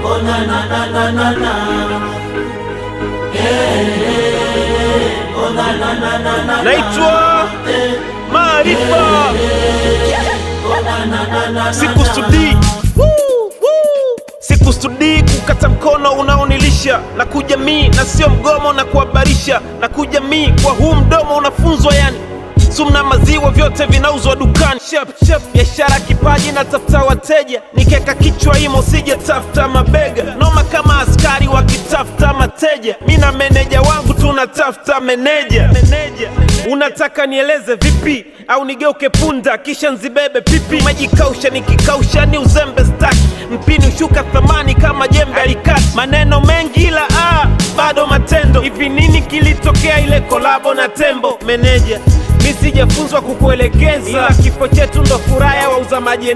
Oh na na na na na na. Oh na na na na na. Naitwa Maarifa. Sikusudii kukata mkono unaonilisha, na kujamii na sio mgomo na kuhabarisha, na kujamii kwa huu mdomo unafunzwa, yani sumna maziwa vyote vinauzwa dukani. Biashara kipaji na tafuta wateja, nikeka kichwa imo sije tafuta mabega. Noma kama askari wakitafuta mateja, mina meneja wangu tunatafuta meneja. Unataka nieleze vipi au nigeuke punda kisha nzibebe pipi? Majikausha nikikausha ni uzembe staki, mpini ushuka thamani kama jembe alikati. Maneno mengi ila bado matendo. Hivi nini kilitokea ile kolabo na Tembo? Meneja, mi sijafunzwa kukuelekeza, ila kifo chetu ndo furaha ya wauza majeneza.